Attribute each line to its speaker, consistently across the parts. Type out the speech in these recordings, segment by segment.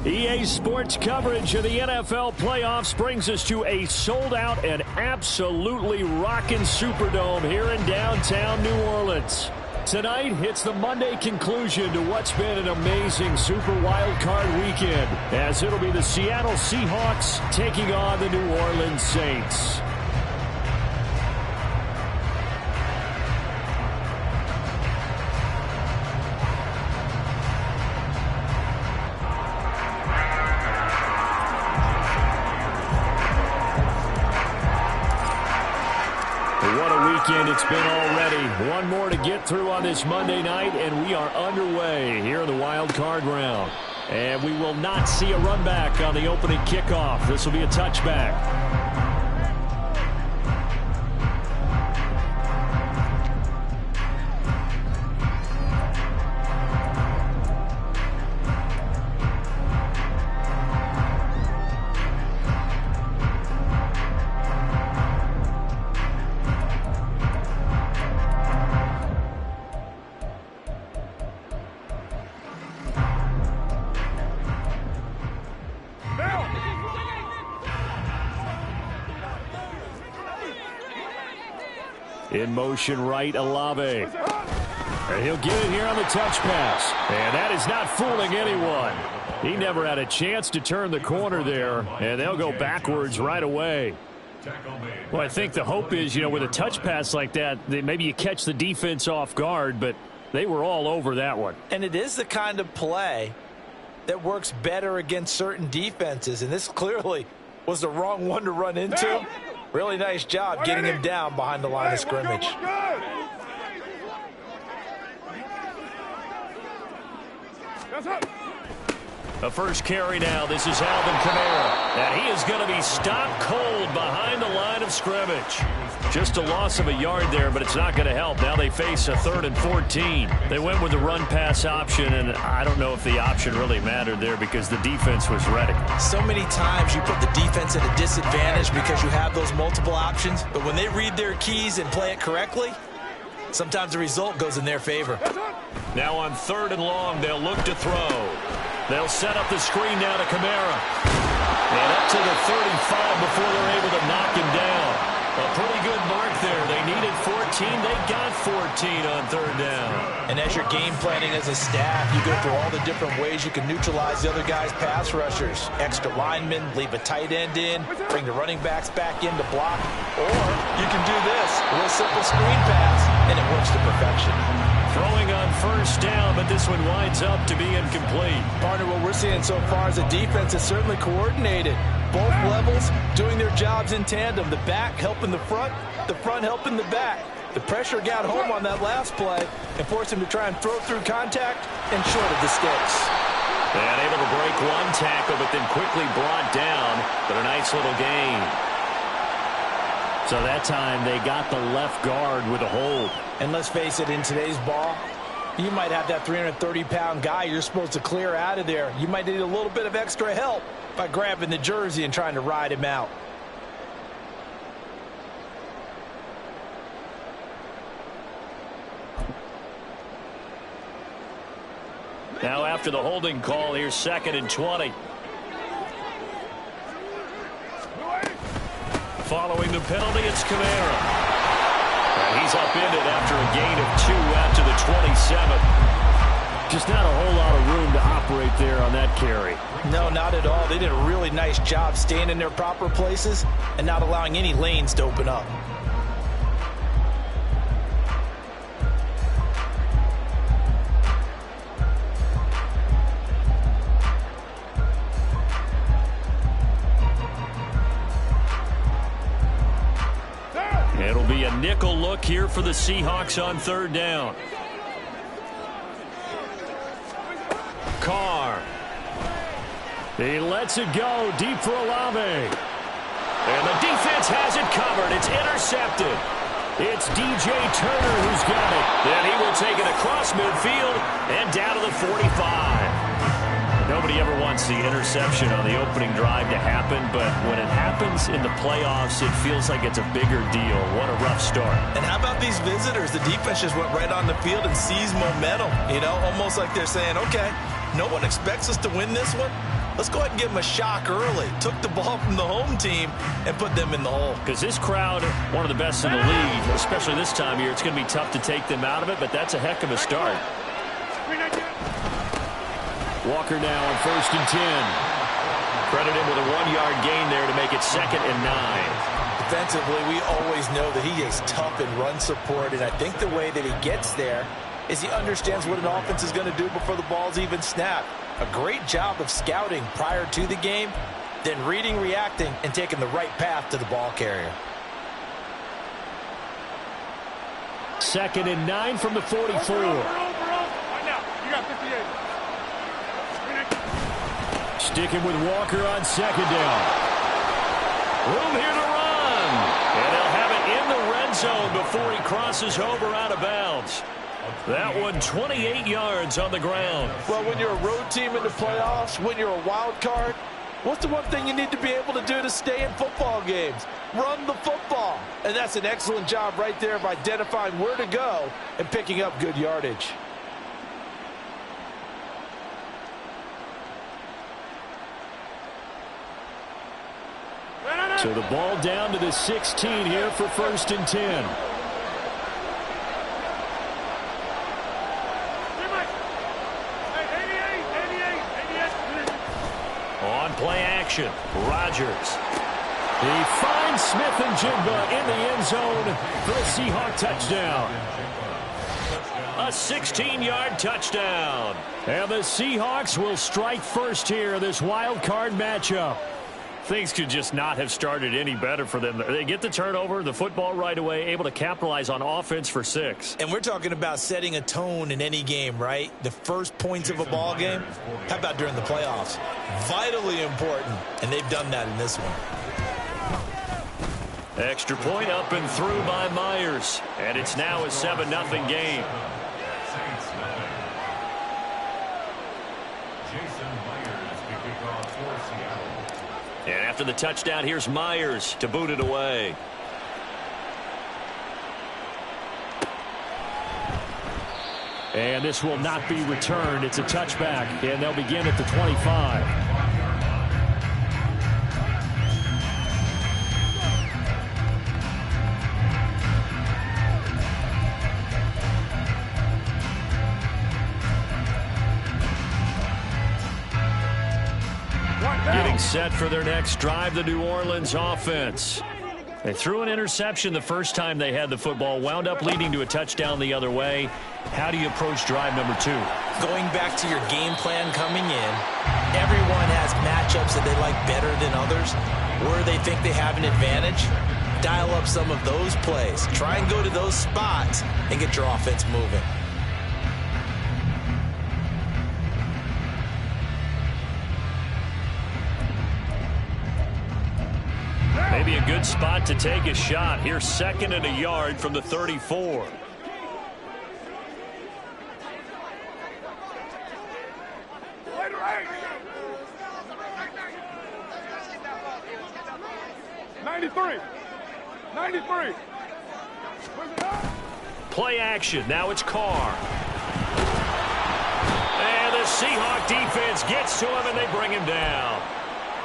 Speaker 1: EA Sports coverage of the NFL playoffs brings us to a sold-out and absolutely rocking Superdome here in downtown New Orleans. Tonight, it's the Monday conclusion to what's been an amazing Super Wild Card weekend, as it'll be the Seattle Seahawks taking on the New Orleans Saints. It's been already. One more to get through on this Monday night, and we are underway here in the wild card round. And we will not see a run back on the opening kickoff. This will be a touchback. In motion right, Olave. And he'll get it here on the touch pass. And that is not fooling anyone. He never had a chance to turn the corner there, and they'll go backwards right away. Well, I think the hope is, with a touch pass like that, maybe you catch the defense off guard, but they were all over that one.
Speaker 2: And it is the kind of play that works better against certain defenses, and this clearly was the wrong one to run into. Really nice job getting him down behind the line of scrimmage.
Speaker 1: The first carry now. This is Alvin Kamara. And he is going to be stopped cold behind the line of scrimmage. Just a loss of a yard there, but it's not going to help. Now they face a 3rd and 14. They went with the run-pass option, and I don't know if the option really mattered there because the defense was ready.
Speaker 2: So many times you put the defense at a disadvantage because you have those multiple options, but when they read their keys and play it correctly, sometimes the result goes in their favor.
Speaker 1: Now on 3rd and long, they'll look to throw. They'll set up the screen now to Kamara. And up to the 35 before they're able to knock him down. A pretty good mark there. They needed 14. They got 14 on 3rd down.
Speaker 2: And as you're game planning as a staff, you go through all the different ways you can neutralize the other guy's pass rushers. Extra linemen, leave a tight end in, bring the running backs back in to block. Or you can do this, a real simple screen pass, and it works to perfection.
Speaker 1: Throwing on 1st down, but this one winds up to be incomplete.
Speaker 2: Partner, what we're seeing so far is a defense is certainly coordinated. Both levels doing their jobs in tandem. The back helping the front helping the back. The pressure got home on that last play and forced him to try and throw through contact and short of the sticks.
Speaker 1: And able to break one tackle, but then quickly brought down. But a nice little gain. So that time they got the left guard with a hold.
Speaker 2: And let's face it, in today's ball, you might have that 330-pound guy you're supposed to clear out of there. You might need a little bit of extra help by grabbing the jersey and trying to ride him out.
Speaker 1: Now after the holding call, here's 2nd and 20. Following the penalty, it's Kamara. And he's upended after a gain of 2 out to the 27. Just not a whole lot of room to operate there on that carry.
Speaker 2: No, not at all. They did a really nice job staying in their proper places and not allowing any lanes to open up.
Speaker 1: It'll be a nickel look here for the Seahawks on 3rd down. Carr. He lets it go deep for Olave. And the defense has it covered. It's intercepted. It's DJ Turner who's got it. Then he will take it across midfield and down to the 45. Nobody ever wants the interception on the opening drive to happen, but when it happens in the playoffs, it feels like it's a bigger deal. What a rough start.
Speaker 2: And how about these visitors? The defense just went right on the field and seized momentum. Almost like they're saying, okay, no one expects us to win this one. Let's go ahead and give them a shock early. Took the ball from the home team and put them in the hole.
Speaker 1: Because this crowd, one of the best in the league, especially this time of year, it's going to be tough to take them out of it, but that's a heck of a start. Walker now on 1st and 10. Credit him with a 1-yard gain there to make it 2nd and 9.
Speaker 2: Defensively, we always know that he is tough in run support, and I think the way that he gets there is he understands what an offense is going to do before the ball's even snapped. A great job of scouting prior to the game, then reading, reacting, and taking the right path to the ball carrier.
Speaker 1: 2nd and 9 from the 44. Sticking with Walker on 2nd down. Room here to run. And they'll have it in the red zone before he crosses over out of bounds. That one 28 yards on the ground.
Speaker 2: Well, when you're a road team in the playoffs, when you're a wild card, what's the one thing you need to be able to do to stay in football games? Run the football. And that's an excellent job right there of identifying where to go and picking up good yardage.
Speaker 1: So the ball down to the 16 here for 1st and 10. On play action, Rodgers. He finds Smith and Jigba in the end zone for a Seahawk touchdown. A 16-yard touchdown. And the Seahawks will strike first here, this wild card matchup. Things could just not have started any better for them. They get the turnover, the football right away, able to capitalize on offense for 6.
Speaker 2: And we're talking about setting a tone in any game, right? The first points of a ball game. How about during the playoffs? Vitally important, and they've done that in this one.
Speaker 1: Extra point up and through by Myers. And it's now a 7-0 game. And after the touchdown, here's Myers to boot it away. And this will not be returned. It's a touchback, and they'll begin at the 25. Getting set for their next drive, the New Orleans offense. They threw an interception the first time they had the football, wound up leading to a touchdown the other way. How do you approach drive number 2?
Speaker 2: Going back to your game plan coming in, everyone has matchups that they like better than others. Where they think they have an advantage, dial up some of those plays. Try and go to those spots and get your offense moving.
Speaker 1: Maybe a good spot to take a shot. Here's 2nd and a yard from the 34. Play action. Now it's Carr. And the Seahawk defense gets to him, and they bring him down.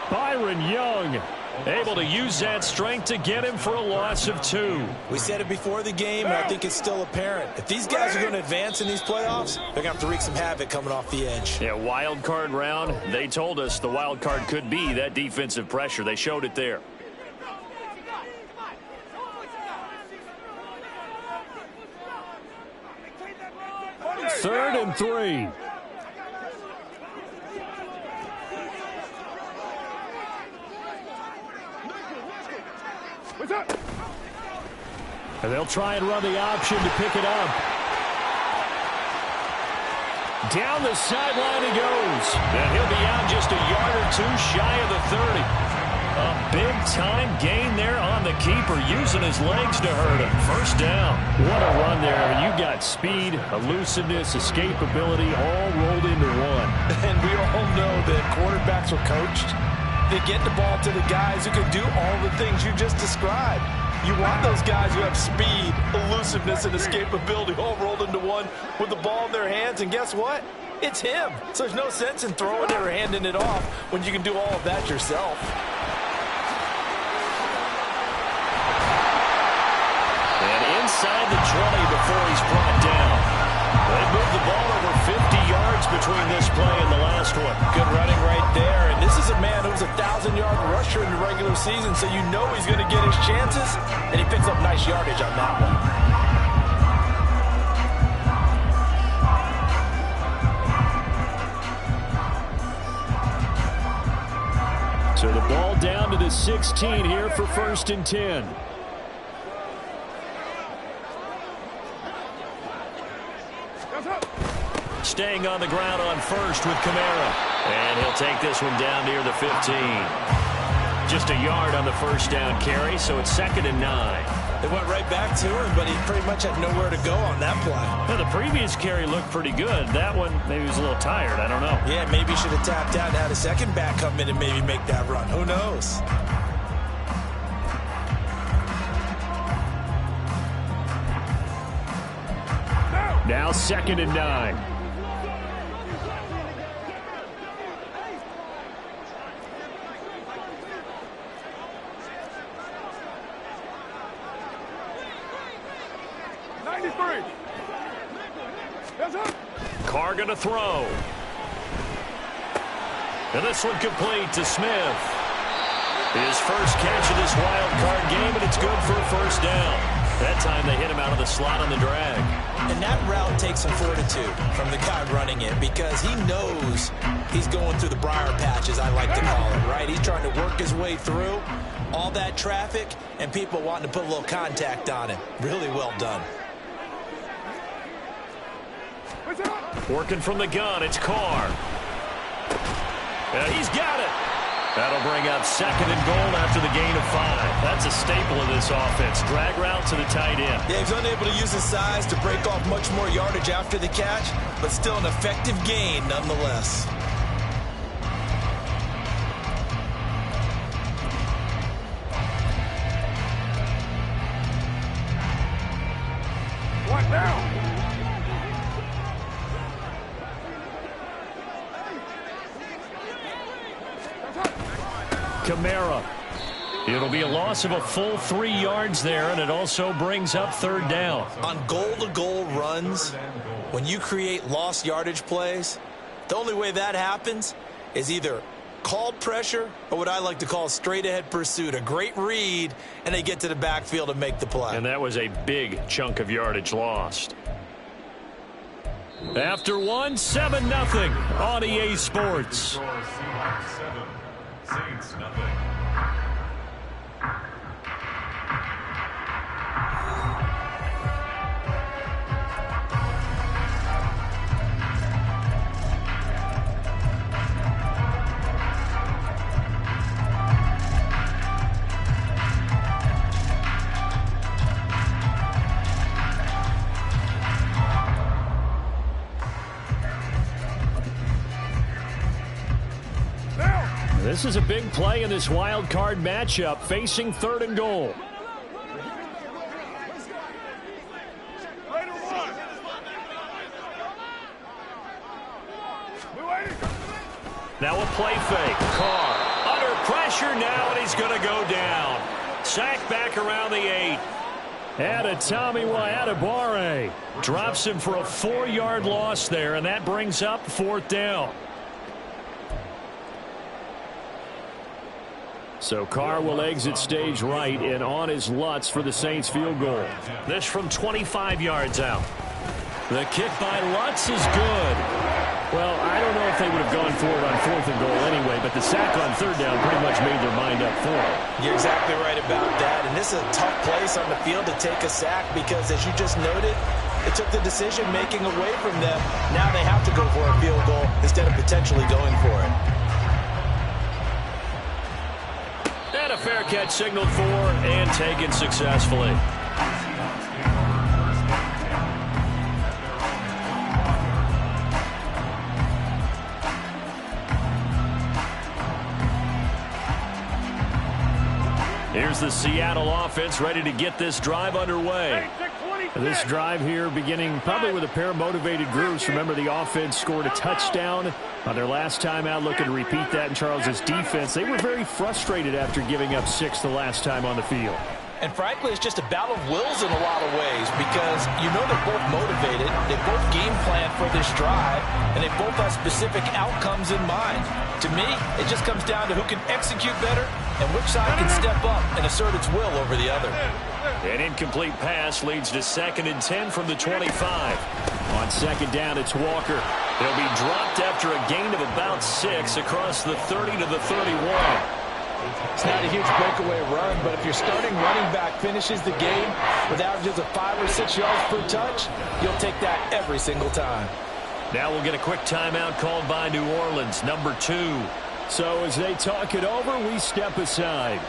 Speaker 1: Byron Young able to use that strength to get him for a loss of 2.
Speaker 2: We said it before the game, and I think it's still apparent. If these guys are going to advance in these playoffs, they're going to have to wreak some havoc coming off the edge.
Speaker 1: Yeah, wild card round. They told us the wild card could be that defensive pressure. They showed it there. Third and 3. And they'll try and run the option to pick it up. Down the sideline he goes. And he'll be out just a yard or 2 shy of the 30. A big-time gain there on the keeper, using his legs to hurt him. First down. What a run there. You got speed, elusiveness, escapability, all rolled into one.
Speaker 2: And we all know that quarterbacks are coached. They get the ball to the guys who can do all the things you just described. You want those guys who have speed, elusiveness, and escapability all rolled into one with the ball in their hands. And guess what? It's him. So there's no sense in throwing it or handing it off when you can do all of that yourself.
Speaker 1: And inside the 20 before he's brought down. They moved the ball over 50 yards between this play and the last one.
Speaker 2: Good running right there. And this is a man who's a 1,000-yard rusher in the regular season, so you know he's going to get his chances, and he picks up nice yardage on that one.
Speaker 1: So the ball down to the 16 here for 1st and 10. Staying on the ground on first with Kamara. And he'll take this one down near the 15. Just a yard on the first down carry, so it's 2nd and 9.
Speaker 2: They went right back to him, but he pretty much had nowhere to go on that play.
Speaker 1: Now, the previous carry looked pretty good. That one, maybe he was a little tired. I don't know.
Speaker 2: Yeah, maybe he should have tapped out and had a second back come in and maybe make that run. Who knows?
Speaker 1: Now 2nd and 9. Carr going to throw. And this one complete to Smith. His first catch of this wild card game, and it's good for a first down. That time they hit him out of the slot on the drag.
Speaker 2: And that route takes some fortitude from the guy running it because he knows he's going through the briar patch, as I like to call it, right? He's trying to work his way through all that traffic and people wanting to put a little contact on him. Really well done.
Speaker 1: Working from the gun, it's Carr. And he's got it. That'll bring up 2nd and goal after the gain of 5. That's a staple of this offense. Drag route to the tight end.
Speaker 2: Yeah, he's unable to use his size to break off much more yardage after the catch, but still an effective gain nonetheless.
Speaker 3: What now?
Speaker 1: Kamara. It'll be a loss of a full 3 yards there, and it also brings up 3rd down.
Speaker 2: On goal-to-goal runs, when you create lost yardage plays, the only way that happens is either called pressure or what I like to call straight-ahead pursuit. A great read, and they get to the backfield and make the play.
Speaker 1: And that was a big chunk of yardage lost. After one, 7-0 on EA Sports.
Speaker 3: Saints, nothing.
Speaker 1: This is a big play in this wild card matchup, facing 3rd and goal. Now a play fake. Carr under pressure now, and he's going to go down. Sacked back around the 8. Tommy Adebawore drops him for a 4-yard loss there, and that brings up 4th down. So Carr will exit stage right and on his Lutz for the Saints field goal. This from 25 yards out. The kick by Lutz is good. Well, I don't know if they would have gone for it on 4th and goal anyway, but the sack on 3rd down pretty much made their mind up for it.
Speaker 2: You're exactly right about that, and this is a tough place on the field to take a sack because, as you just noted, it took the decision-making away from them. Now they have to go for a field goal instead of potentially going for it.
Speaker 1: And a fair catch signaled for and taken successfully. Here's the Seattle offense ready to get this drive underway.
Speaker 3: This drive here beginning probably with a pair of motivated groups. Remember, the offense scored a touchdown on their last time out. Looking to repeat that in Charles's defense. They were very frustrated after giving up 6 the last time on the field.
Speaker 2: And frankly, it's just a battle of wills in a lot of ways because you know they're both motivated, they both game plan for this drive, and they both have specific outcomes in mind. To me, it just comes down to who can execute better and which side can step up and assert its will over the other.
Speaker 1: An incomplete pass leads to 2nd and 10 from the 25.
Speaker 3: On 2nd down, it's Walker.
Speaker 1: He'll be dropped after a gain of about 6 across the 30 to the 31.
Speaker 2: It's not a huge breakaway run, but if your starting running back finishes the game with averages of 5 or 6 yards per touch, you'll take that every single time.
Speaker 1: Now we'll get a quick timeout called by New Orleans, number 2.
Speaker 3: So as they talk it over, we step aside.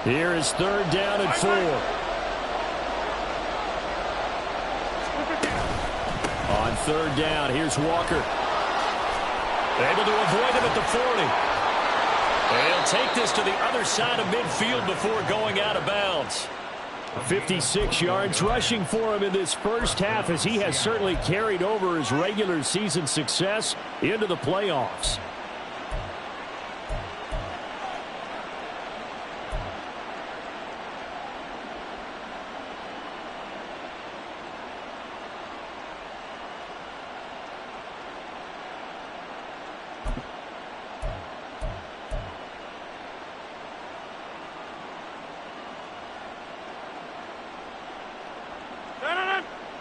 Speaker 3: Here is 3rd down and 4. On 3rd down, here's Walker.
Speaker 1: Able to avoid him at the 40. And he'll take this to the other side of midfield before going out of bounds.
Speaker 3: 56 yards rushing for him in this first half, as he has certainly carried over his regular season success into the playoffs.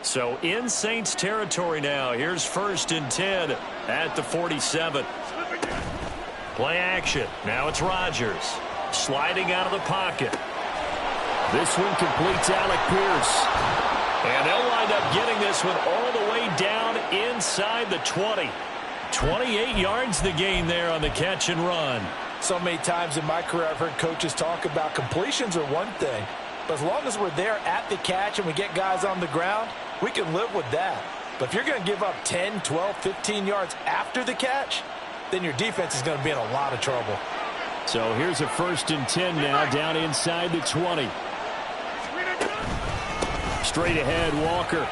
Speaker 1: So in Saints territory now. Here's 1st and 10 at the 47. Play action. Now it's Rodgers sliding out of the pocket.
Speaker 3: This one completes Alec Pierce.
Speaker 1: And they'll wind up getting this one all the way down inside the 20. 28 yards the gain there on the catch and run.
Speaker 2: So many times in my career I've heard coaches talk about completions are one thing, but as long as we're there at the catch and we get guys on the ground, we can live with that. But if you're going to give up 10, 12, 15 yards after the catch, then your defense is going to be in a lot of trouble.
Speaker 3: So here's a 1st and 10 now down inside the 20. Straight ahead, Walker.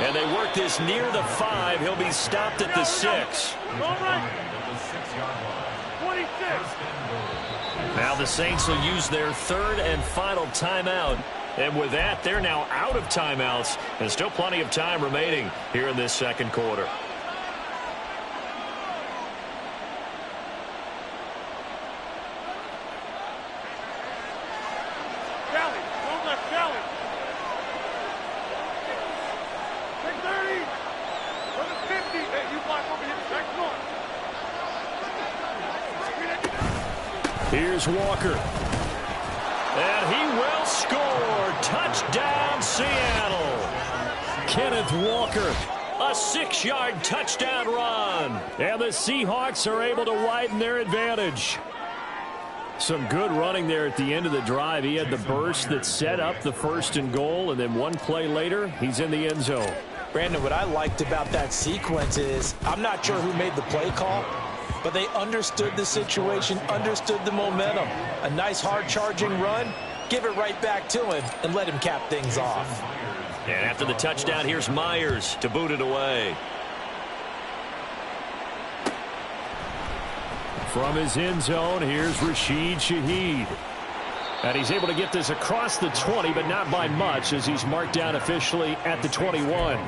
Speaker 1: And they work this near the 5. He'll be stopped at the 6. Now the Saints will use their 3rd and final timeout. And with that, they're now out of timeouts. And still plenty of time remaining here in this 2nd quarter. Here's Walker. And he will score. Touchdown, Seattle.
Speaker 3: Kenneth Walker.
Speaker 1: A 6-yard touchdown run.
Speaker 3: And the Seahawks are able to widen their advantage. Some good running there at the end of the drive. He had the burst that set up the 1st and goal, and then one play later, he's in the end zone.
Speaker 2: Brandon, what I liked about that sequence is I'm not sure who made the play call, but they understood the situation, understood the momentum. A nice hard-charging run, give it right back to him, and let him cap things off.
Speaker 1: And after the touchdown, here's Myers to boot it away.
Speaker 3: From his end zone, here's Rashid Shaheed. And he's able to get this across the 20, but not by much, as he's marked down officially at the 21.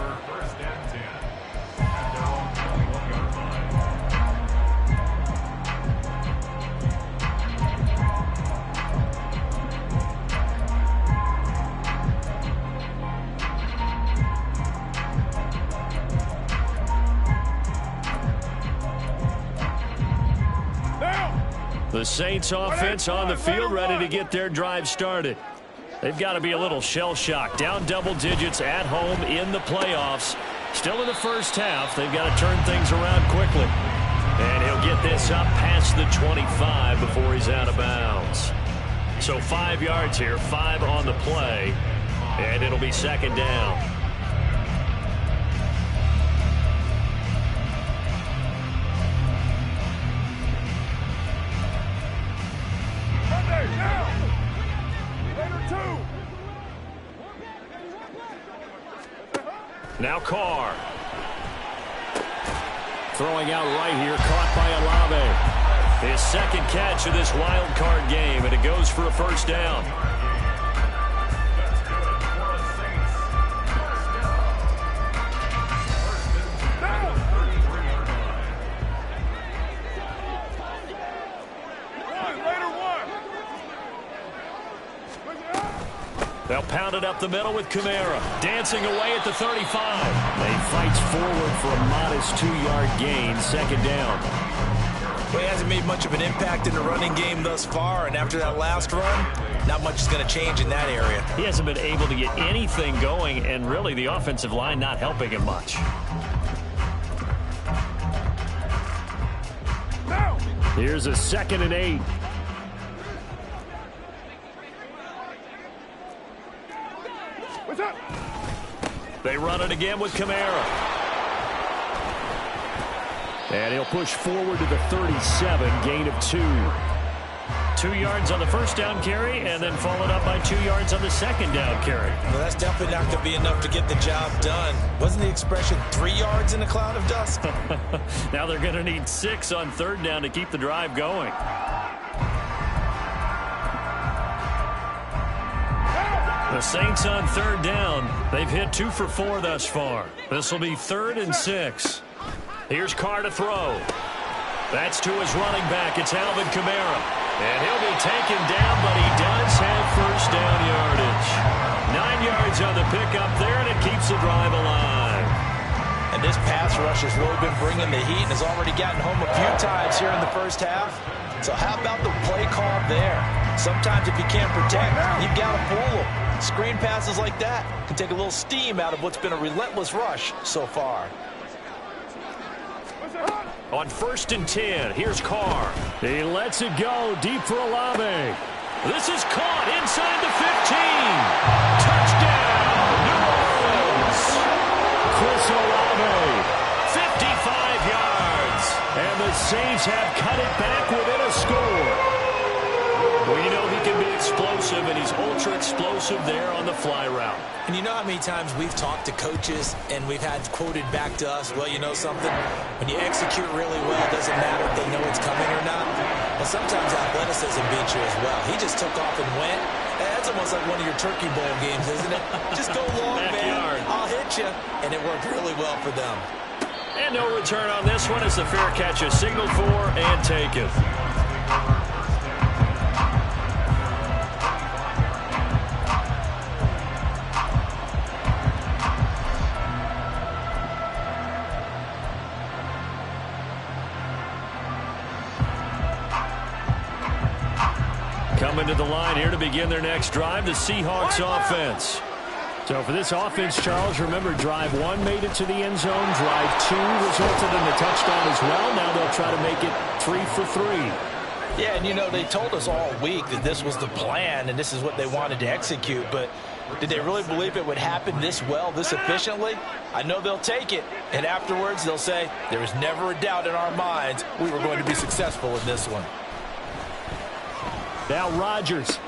Speaker 1: The Saints offense on the field, ready to get their drive started.
Speaker 3: They've got to be a little shell-shocked. Down double digits at home in the playoffs. Still in the first half. They've got to turn things around quickly. And he'll get this up past the 25 before he's out of bounds. So 5 yards here, 5 on the play. And it'll be second down. Now Carr. Throwing out right here, caught by Olave. His second catch of this wild card game, and it goes for a first down. They'll pound it up the middle with Kamara. Dancing away at the 35. They fights forward for a modest 2-yard gain. Second down.
Speaker 2: Well, he hasn't made much of an impact in the running game thus far, and after that last run, not much is going to change in that area.
Speaker 3: He hasn't been able to get anything going, and really the offensive line not helping him much. Here's a 2nd and 8. They run it again with Kamara. And he'll push forward to the 37, gain of 2. 2 yards on the first down carry, and then followed up by 2 yards on the second down carry.
Speaker 2: Well, that's definitely not going to be enough to get the job done. Wasn't the expression 3 yards in a cloud of dust?
Speaker 3: Now they're going to need 6 on third down to keep the drive going. The Saints on third down. They've hit 2 for 4 thus far. This will be 3rd and 6. Here's Carr to throw. That's to his running back. It's Alvin Kamara. And he'll be taken down, but he does have first down yardage. 9 yards on the pickup there, and it keeps the drive alive.
Speaker 2: And this pass rush has really been bringing the heat and has already gotten home a few times here in the first half. So how about the play call there? Sometimes if you can't protect, you've got to fool them. Screen passes like that can take a little steam out of what's been a relentless rush so far.
Speaker 3: On 1st and 10, here's Carr. He lets it go deep for Olave. This is caught inside the 15. Touchdown, New Orleans. Chris Olave, 55 yards. And the Saints have cut it back within a score. Well, you know he can be explosive, and he's ultra-explosive there on the fly route.
Speaker 2: And you know how many times we've talked to coaches and we've had quoted back to us, well, you know something? When you execute really well, it doesn't matter if they know it's coming or not. Well, sometimes athleticism beats you as well. He just took off and went. That's almost like one of your Turkey Bowl games, isn't it? Just go long, man. I'll hit you. And it worked really well for them.
Speaker 3: And no return on this one as the fair catch is signaled for and taken. Coming to the line here to begin their next drive, the Seahawks offense. So for this offense, Charles, remember drive 1 made it to the end zone. Drive 2 resulted in a touchdown as well. Now they'll try to make it 3 for 3.
Speaker 2: Yeah, and you know, they told us all week that this was the plan and this is what they wanted to execute, but did they really believe it would happen this well, this efficiently? I know they'll take it, and afterwards they'll say, there was never a doubt in our minds we were going to be successful in this one.
Speaker 3: Now Rodgers.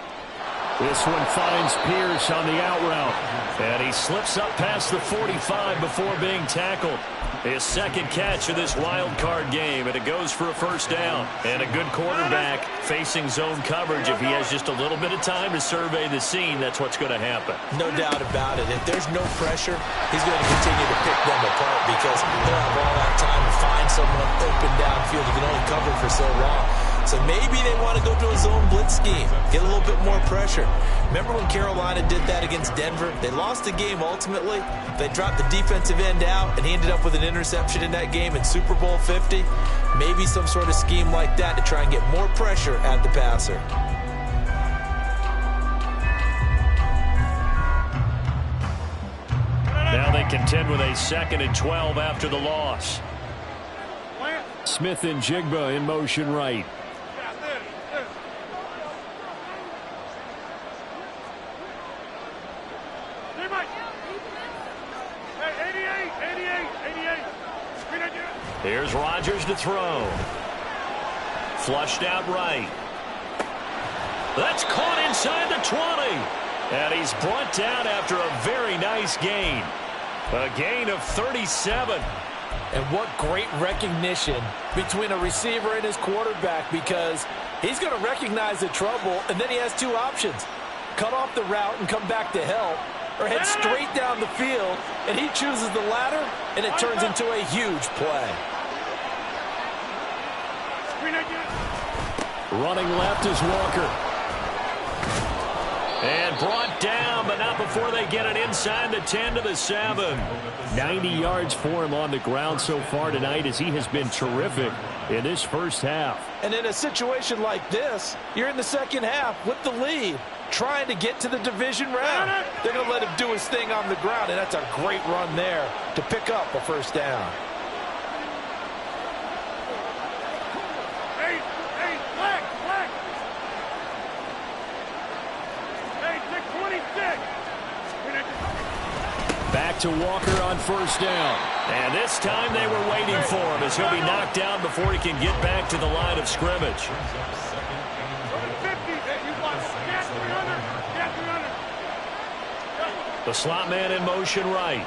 Speaker 3: This one finds Pierce on the out route. And he slips up past the 45 before being tackled. His second catch of this wild card game, and it goes for a first down. And a good quarterback facing zone coverage. If he has just a little bit of time to survey the scene, that's what's going to happen.
Speaker 2: No doubt about it. If there's no pressure, he's going to continue to pick them apart because he'll have all that time to find someone open downfield. He can only cover for so long. So maybe they want to go to a zone blitz scheme, get a little bit more pressure. Remember when Carolina did that against Denver? They lost the game ultimately. They dropped the defensive end out, and he ended up with an interception in that game in Super Bowl 50. Maybe some sort of scheme like that to try and get more pressure at the passer.
Speaker 1: Now they contend with a 2nd and 12 after the loss.
Speaker 3: Smith and Jigba in motion right.
Speaker 1: Here's Rodgers to throw. Flushed out right. That's caught inside the 20. And he's brought down after a very nice gain. A gain of 37.
Speaker 2: And what great recognition between a receiver and his quarterback, because he's going to recognize the trouble, and then he has two options. Cut off the route and come back to help, or head straight down the field, and he chooses the latter, and it turns into a huge play.
Speaker 3: Running left is Walker.
Speaker 1: And brought down, but not before they get it inside the 10 to the 7.
Speaker 3: 90 yards for him on the ground so far tonight, as he has been terrific in this first half.
Speaker 2: And in a situation like this, you're in the second half with the lead, trying to get to the division round. They're going to let him do his thing on the ground, and that's a great run there to pick up a first down.
Speaker 3: Back to Walker on first down.
Speaker 1: And this time they were waiting for him, as he'll be knocked down before he can get back to the line of scrimmage. The slot man in motion right.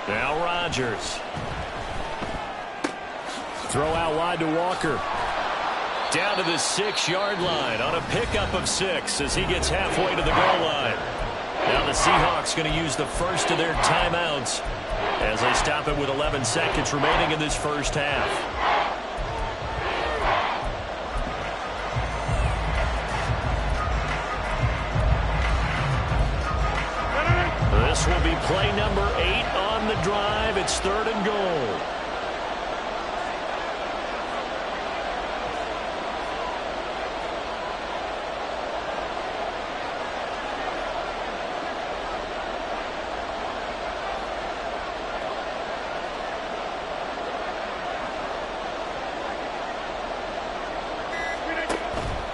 Speaker 1: Now Rodgers.
Speaker 3: Throw out wide to Walker.
Speaker 1: Down to the 6-yard line on a pickup of 6 as he gets halfway to the goal line. Now the Seahawks going to use the first of their timeouts as they stop it with 11 seconds remaining in this first half. This will be play number 8 on the drive. It's 3rd and goal.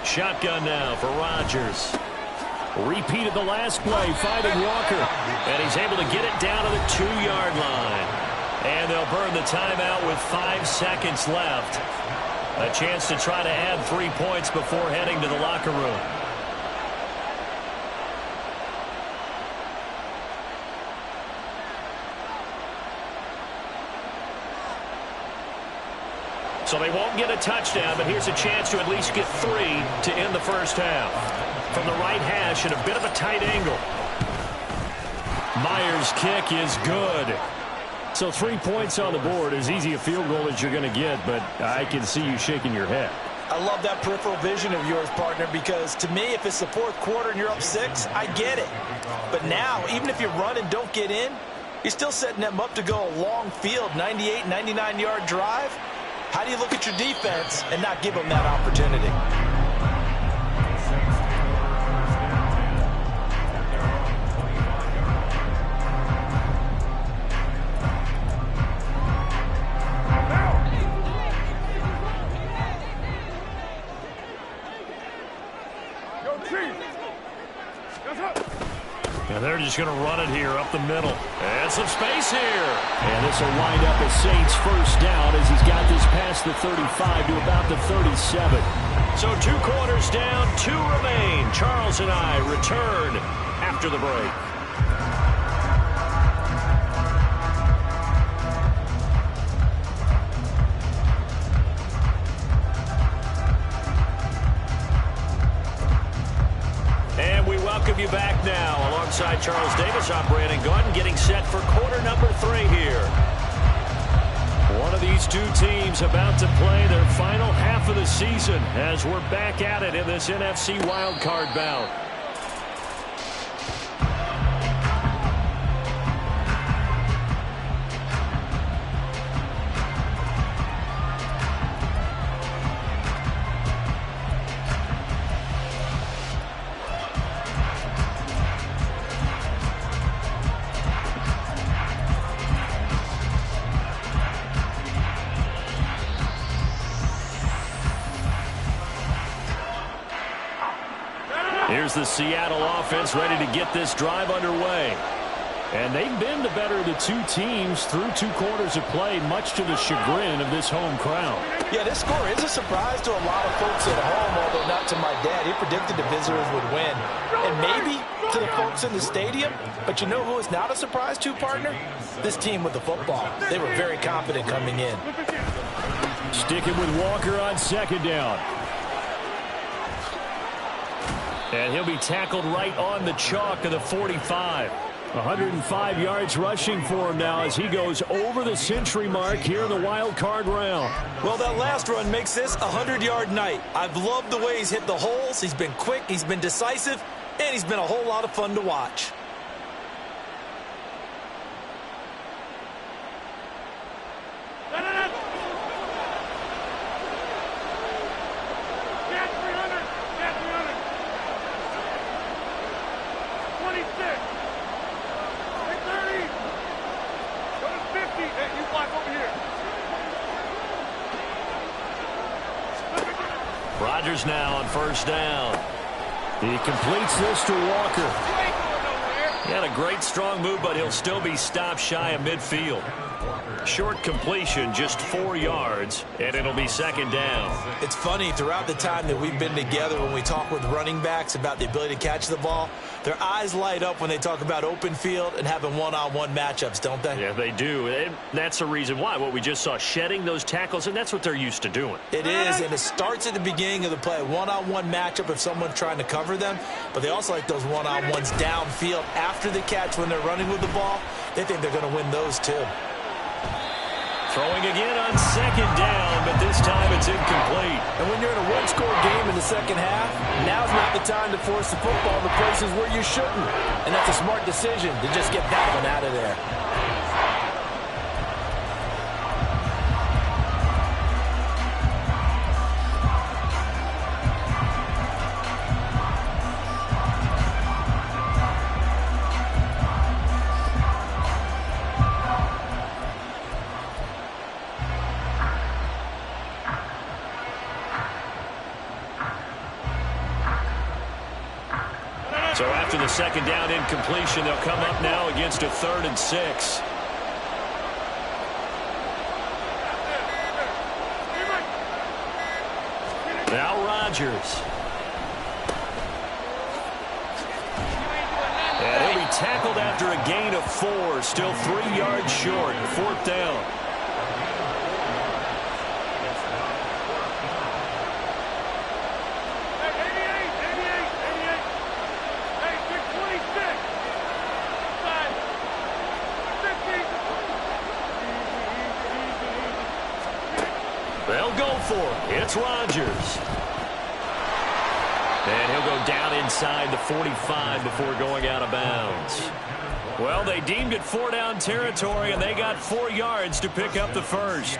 Speaker 1: Shotgun now for Rodgers.
Speaker 3: Repeat of the last play, finding Walker.
Speaker 1: And he's able to get it down to the 2-yard line. And they'll burn the timeout with 5 seconds left. A chance to try to add 3 points before heading to the locker room. So they won't get a touchdown, but here's a chance to at least get 3 to end the first half. From the right hash at a bit of a tight angle. Myers' kick is good.
Speaker 3: So 3 points on the board, as easy a field goal as you're going to get, but I can see you shaking your head.
Speaker 2: I love that peripheral vision of yours, partner, because to me, if it's the 4th quarter and you're up 6, I get it. But now, even if you run and don't get in, you're still setting them up to go a long field, 98, 99-yard drive. How do you look at your defense and not give them that opportunity?
Speaker 1: And they're just going to run it here up the middle. And some space here.
Speaker 3: And this will wind up a Saints first down as he's got this past the 35 to about the 37.
Speaker 1: So 2 quarters down, 2 remain. Charles and I return after the break. And we welcome you back now. Alongside Charles Davis, I'm Brandon Gordon, getting set for quarter number 3 here. One of these 2 teams about to play their final half of the season as we're back at it in this NFC wildcard bout. Here's the Seattle offense ready to get this drive underway.
Speaker 3: And they've been the better of the two teams through 2 quarters of play, much to the chagrin of this home crowd.
Speaker 2: Yeah, this score is a surprise to a lot of folks at home, although not to my dad. He predicted the visitors would win. And maybe to the folks in the stadium. But you know who is not a surprise to, partner? This team with the football. They were very confident coming in.
Speaker 3: Sticking with Walker on 2nd down. And he'll be tackled right on the chalk of the 45. 105 yards rushing for him now as he goes over the century mark here in the wild card round.
Speaker 2: Well, that last run makes this a 100-yard night. I've loved the way he's hit the holes. He's been quick, he's been decisive, and he's been a whole lot of fun to watch.
Speaker 1: Rodgers now on 1st down.
Speaker 3: He completes this to Walker.
Speaker 1: He had a great strong move, but he'll still be stopped shy of midfield. Short completion, just 4 yards, and it'll be 2nd down.
Speaker 2: It's funny, throughout the time that we've been together, when we talk with running backs about the ability to catch the ball, their eyes light up when they talk about open field and having one-on-one matchups, don't they?
Speaker 1: Yeah, they do. And that's the reason why. What we just saw, shedding those tackles, and that's what they're used to doing.
Speaker 2: It is, and it starts at the beginning of the play. One-on-one matchup if someone's trying to cover them, but they also like those one-on-ones downfield after the catch when they're running with the ball. They think they're going to win those too.
Speaker 1: Throwing again on 2nd down, but this time it's incomplete.
Speaker 2: And when you're in a one-score game in the second half, now's not the time to force the football to places where you shouldn't. And that's a smart decision to just get that one out of there.
Speaker 1: So after the 2nd down incompletion, they'll come up now against a 3rd and 6. Now Rodgers. And he'll be tackled after a gain of 4, still 3 yards short, 4th down. They'll go for it. It's Rodgers. And he'll go down inside the 45 before going out of bounds. Well, they deemed it 4-down territory, and they got 4 yards to pick up the first.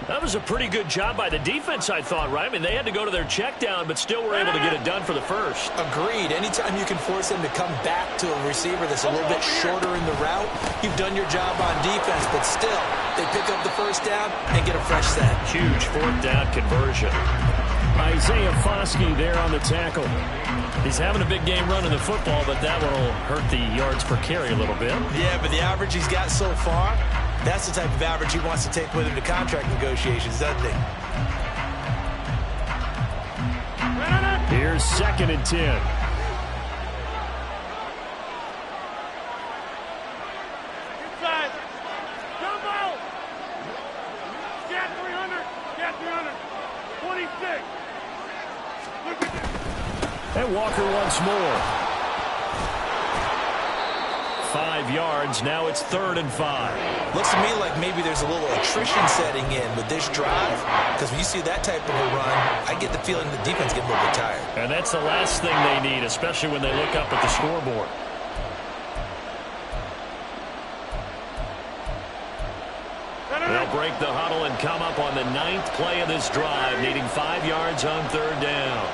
Speaker 1: That was a pretty good job by the defense, I thought, right? I mean, they had to go to their check down, but still were able to get it done for the first.
Speaker 2: Agreed. Anytime you can force them to come back to a receiver that's a little bit shorter in the route, you've done your job on defense, but still, they pick up the first down and get a fresh set.
Speaker 1: Huge 4th down conversion.
Speaker 3: Isaiah Foskey there on the tackle. He's having a big game running the football, but that one will hurt the yards per carry a little bit.
Speaker 2: Yeah, but the average he's got so far, that's the type of average he wants to take with him to contract negotiations, doesn't he?
Speaker 3: Here's 2nd and 10. And Walker once more. 5 yards. Now it's 3rd and 5.
Speaker 2: Looks to me like maybe there's a little attrition setting in with this drive, because when you see that type of a run, I get the feeling the defense gets a little bit tired.
Speaker 3: And that's the last thing they need, especially when they look up at the scoreboard.
Speaker 1: They'll break the huddle and come up on the 9th play of this drive, needing 5 yards on 3rd down.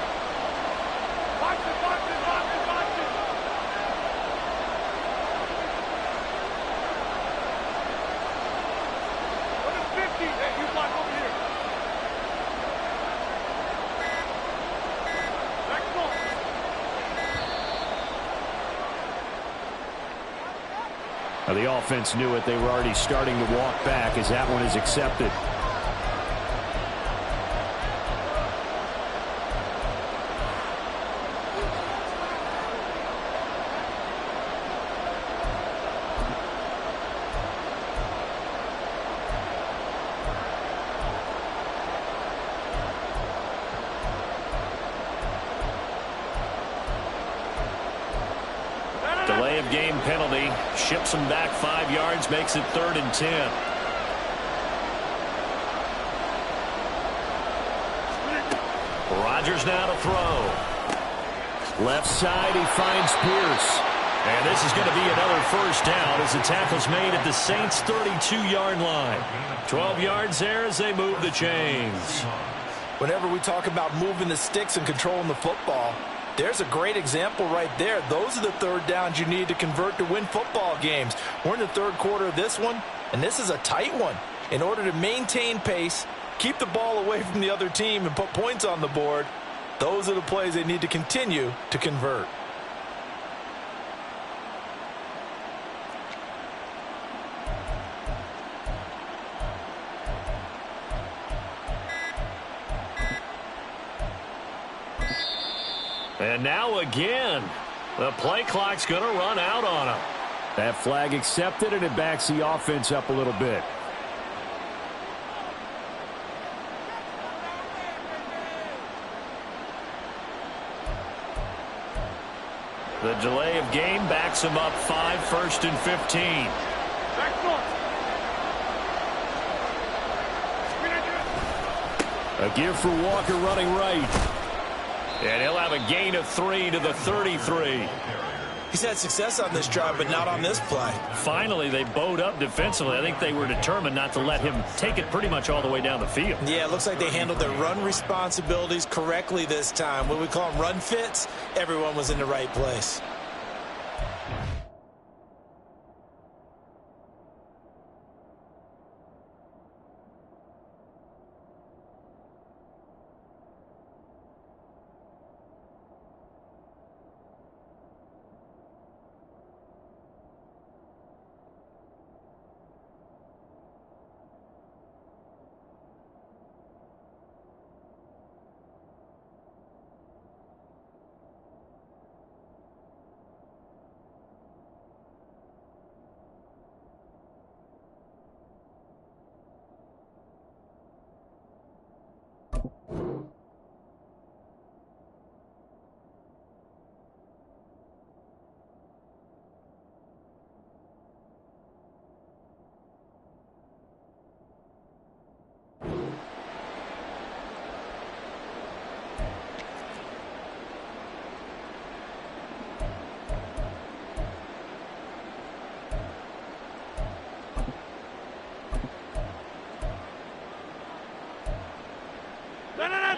Speaker 3: Now, the offense knew it. They were already starting to walk back as that one is accepted. Delay of game penalty. Ships them back 5 yards. Makes it 3rd and 10. Rodgers now to throw. Left side, he finds Pierce. And this is going to be another first down as the tackle's made at the Saints' 32-yard line. 12 yards there as they move the chains.
Speaker 2: Whenever we talk about moving the sticks and controlling the football, there's a great example right there. Those are the third downs you need to convert to win football games. We're in the third quarter of this one, and this is a tight one. In order to maintain pace, keep the ball away from the other team, and put points on the board, those are the plays they need to continue to convert.
Speaker 1: And now again, the play clock's going to run out on him.
Speaker 3: That flag accepted, and it backs the offense up a little bit.
Speaker 1: The delay of game backs him up 5, 1st and 15. A give for Walker running right. And he'll have a gain of 3 to the 33.
Speaker 2: He's had success on this drive, but not on this play.
Speaker 1: Finally, they bowed up defensively. I think they were determined not to let him take it pretty much all the way down the field.
Speaker 2: Yeah, it looks like they handled their run responsibilities correctly this time. What we call them run fits, everyone was in the right place.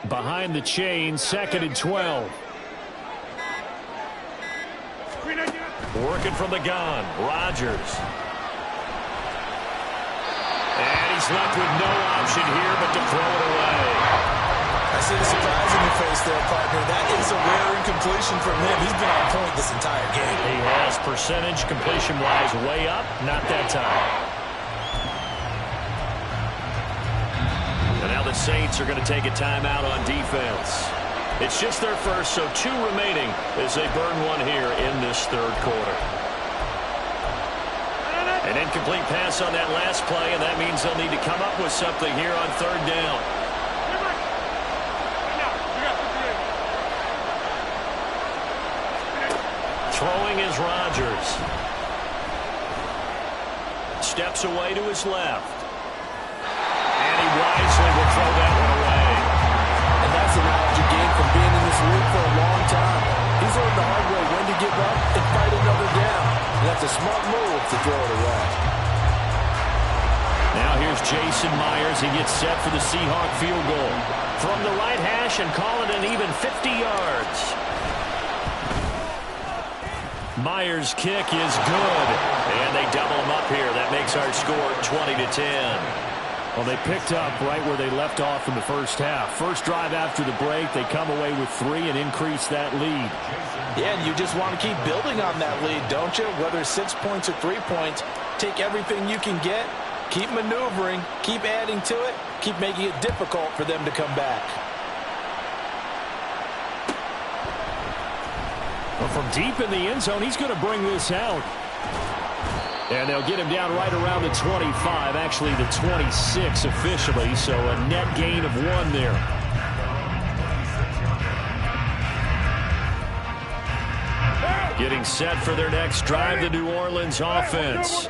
Speaker 3: Behind the chain, 2nd and 12.
Speaker 1: Working from the gun, Rodgers. And he's left with no option here but to throw it away.
Speaker 2: I see the surprise in your face there, partner. That is a rare incompletion from him. He's been on point this entire game.
Speaker 1: He has percentage completion-wise way up, not that time. The Saints are going to take a timeout on defense. It's just their first, so 2 remaining as they burn one here in this third quarter. An incomplete pass on that last play, and that means they'll need to come up with something here on 3rd down. Throwing is Rodgers. Steps away to his left. Wisely will throw that one away.
Speaker 2: And that's the knowledge you gain from being in this league for a long time. He's learned the hard way when to give up and fight another down. And that's a smart move to throw it away.
Speaker 1: Now here's Jason Myers. He gets set for the Seahawk field goal. From the right hash and call it an even 50 yards. Myers' kick is good. And they double him up here. That makes our score 20-10.
Speaker 3: Well, they picked up right where they left off in the first half. First drive after the break, they come away with 3 and increase that lead.
Speaker 2: Yeah, and you just want to keep building on that lead, don't you? Whether it's 6 points or 3 points, take everything you can get, keep maneuvering, keep adding to it, keep making it difficult for them to come back.
Speaker 3: Well, from deep in the end zone, he's going to bring this out. And they'll get him down right around the 25, actually the 26 officially, so a net gain of 1 there. Getting set for their next drive, the New Orleans offense.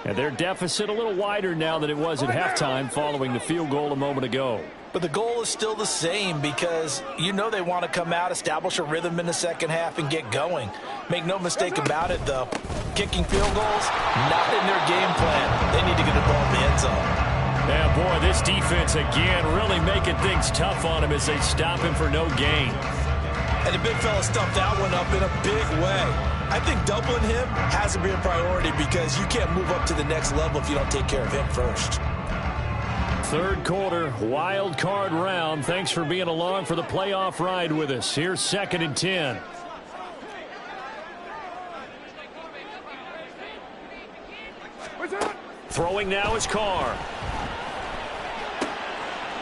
Speaker 3: And their deficit a little wider now than it was at halftime following the field goal a moment ago.
Speaker 2: But the goal is still the same because you know they want to come out, establish a rhythm in the second half, and get going. Make no mistake about it, though. Kicking field goals, not in their game plan. They need to get the ball in the end zone.
Speaker 3: Yeah, boy, this defense again really making things tough on him as they stop him for no gain.
Speaker 2: And the big fella stuffed that one up in a big way. I think doubling him has to be a priority because you can't move up to the next level if you don't take care of him first.
Speaker 3: Third quarter, wild card round. Thanks for being along for the playoff ride with us. Here's 2nd and 10. Throwing now is Carr.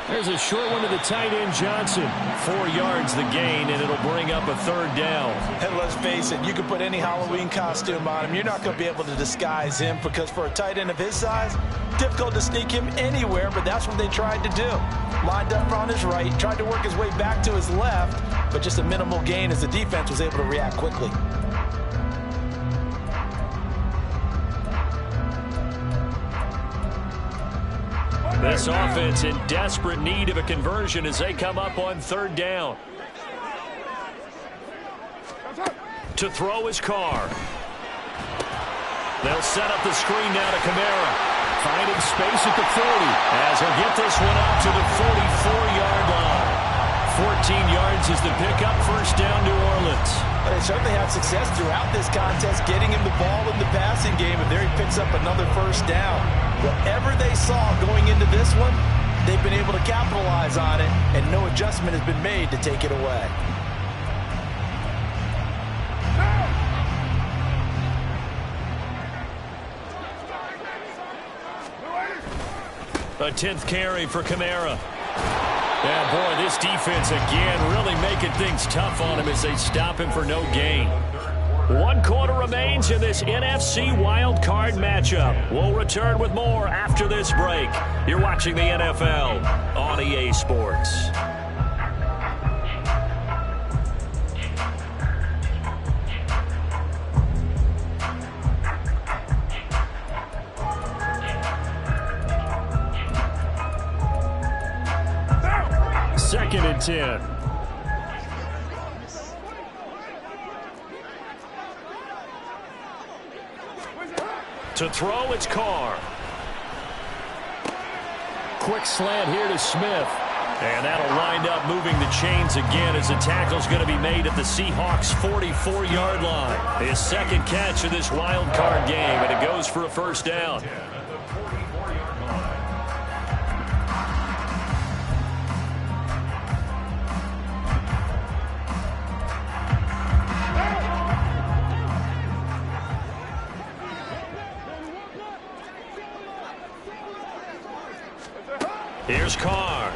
Speaker 3: There's a short one to the tight end, Johnson. 4 yards the gain, and it'll bring up a 3rd down.
Speaker 2: And let's face it, you can put any Halloween costume on him. You're not going to be able to disguise him because for a tight end of his size, difficult to sneak him anywhere, but that's what they tried to do. Lined up on his right, tried to work his way back to his left, but just a minimal gain as the defense was able to react quickly.
Speaker 3: This offense in desperate need of a conversion as they come up on 3rd down. To throw is Carr. They'll set up the screen now to Kamara. Finding space at the 40 as he'll get this one up to the 44-yard line. 14 yards is the pickup, 1st down, New Orleans.
Speaker 2: They certainly had success throughout this contest, getting him the ball in the passing game, and there he picks up another 1st down. Whatever they saw going into this one, they've been able to capitalize on it, and no adjustment has been made to take it away.
Speaker 3: A 10th carry for Kamara. Yeah, boy, this defense again really making things tough on him as they stop him for no gain. 1 quarter remains in this NFC wild card matchup. We'll return with more after this break. You're watching the NFL on EA Sports. Second and 10. To throw, it's Carr. Quick slant here to Smith. And that'll wind up moving the chains again as the tackle's going to be made at the Seahawks' 44-yard line. His 2nd catch of this wild card game, and it goes for a 1st down. Here's Carr.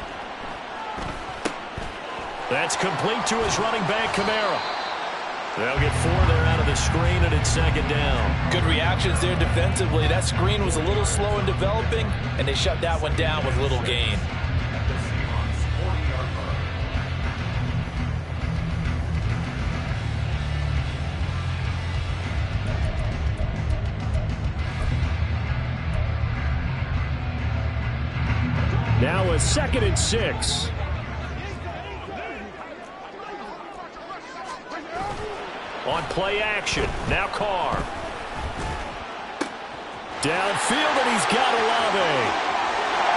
Speaker 3: That's complete to his running back, Kamara. They'll get 4 there out of the screen, and it's 2nd down.
Speaker 2: Good reactions there defensively. That screen was a little slow in developing, and they shut that one down with little gain.
Speaker 3: Now a 2nd and 6. On play action, now Carr. Downfield, and he's got Olave.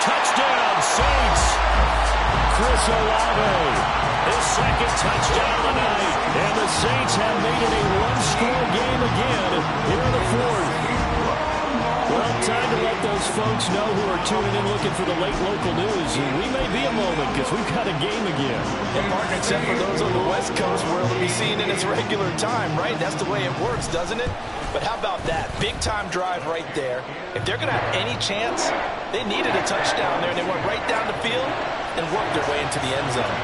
Speaker 3: Touchdown, Saints. Chris Olave, his 2nd touchdown of the night. And the Saints have made it a 1-score game again here in the 4th. Well, time to let those folks know who are tuning in looking for the late local news. We may be a moment because we've got a game again.
Speaker 2: And partner, except for those on the West Coast where it'll be seen in its regular time, right? That's the way it works, doesn't it? But how about that? Big-time drive right there. If they're going to have any chance, they needed a touchdown there, and they went right down the field and worked their way into the end zone.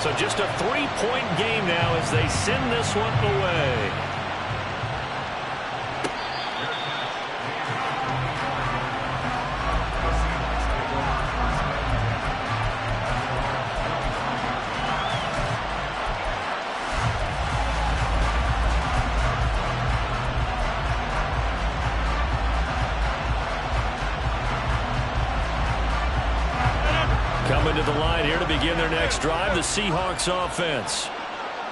Speaker 1: So just a 3-point game now as they send this one away. Coming to the line here to begin their next drive, the Seahawks offense.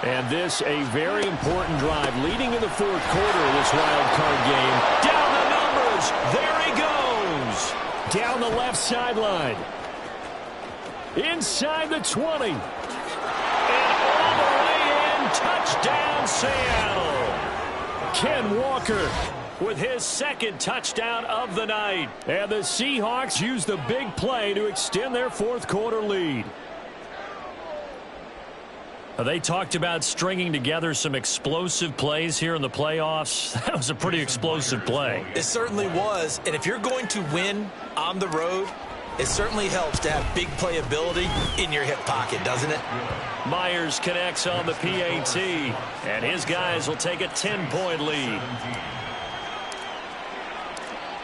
Speaker 1: And this a very important drive leading in the fourth quarter of this wild card game. Down the numbers. There he goes. Down the left sideline. Inside the 20. And all the way in. Touchdown, Seattle. Ken Walker with his second touchdown of the night. And the Seahawks use the big play to extend their fourth quarter lead. They talked about stringing together some explosive plays here in the playoffs. That was a pretty explosive play.
Speaker 2: It certainly was. And if you're going to win on the road, it certainly helps to have big playability in your hip pocket, doesn't it?
Speaker 1: Myers connects on the PAT. And his guys will take a 10-point lead.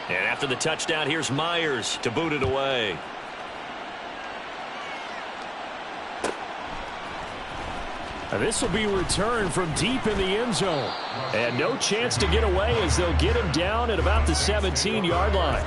Speaker 1: And after the touchdown, here's Myers to boot it away.
Speaker 3: This will be returned from deep in the end zone. And no chance to get away as they'll get him down at about the 17-yard line.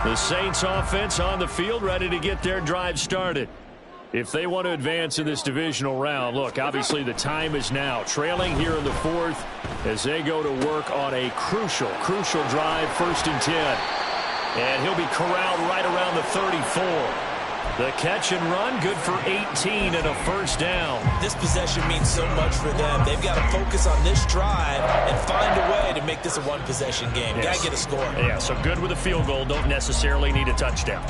Speaker 3: The Saints offense on the field ready to get their drive started. If they want to advance in this divisional round, look, obviously the time is now. Trailing here in the fourth as they go to work on a crucial drive, 1st and 10. And he'll be corralled right around the 34. The catch and run, good for 18 and a first down.
Speaker 2: This possession means so much for them. They've got to focus on this drive and find a way to make this a one-possession game.
Speaker 1: Yes.
Speaker 2: Got to get a score.
Speaker 1: Yeah, so good with a field goal. Don't necessarily need a touchdown.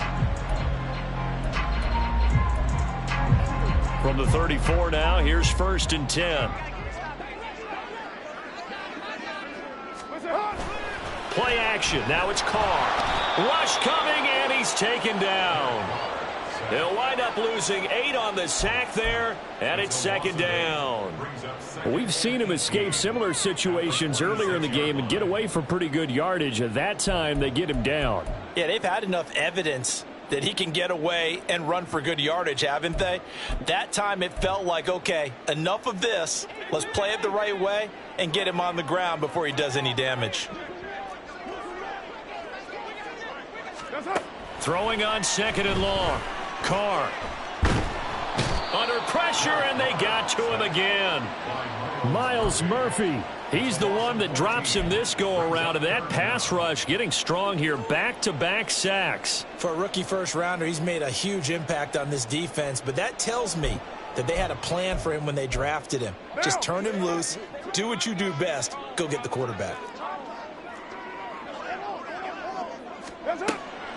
Speaker 1: From the 34 now, here's 1st and 10. Play action. Now it's Carr. Rush coming, and he's taken down. They'll wind up losing 8 on the sack there, and it's 2nd down.
Speaker 3: We've seen him escape similar situations earlier in the game and get away from pretty good yardage. At that time, they get him down.
Speaker 2: Yeah, they've had enough evidence that he can get away and run for good yardage, haven't they? That time it felt like, okay, enough of this. Let's play it the right way and get him on the ground before he does any damage.
Speaker 1: Throwing on 2nd and long. Carr. Under pressure, and they got to him again.
Speaker 3: Myles Murphy.
Speaker 1: He's the one that drops him this go-around, and that pass rush getting strong here. Back-to-back sacks.
Speaker 2: For a rookie first-rounder, he's made a huge impact on this defense, but that tells me that they had a plan for him when they drafted him. Just turn him loose, do what you do best, go get the quarterback.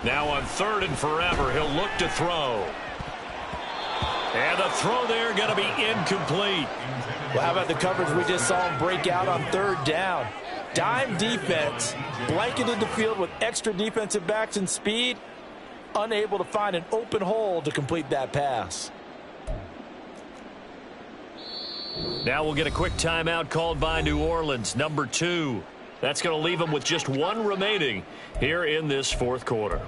Speaker 1: Now on 3rd and forever, he'll look to throw. And the throw there going to be incomplete.
Speaker 2: Well, how about the coverage we just saw him break out on 3rd down? Dime defense, blanketed the field with extra defensive backs and speed, unable to find an open hole to complete that pass.
Speaker 1: Now we'll get a quick timeout called by New Orleans, number 2. That's going to leave them with just 1 remaining here in this fourth quarter.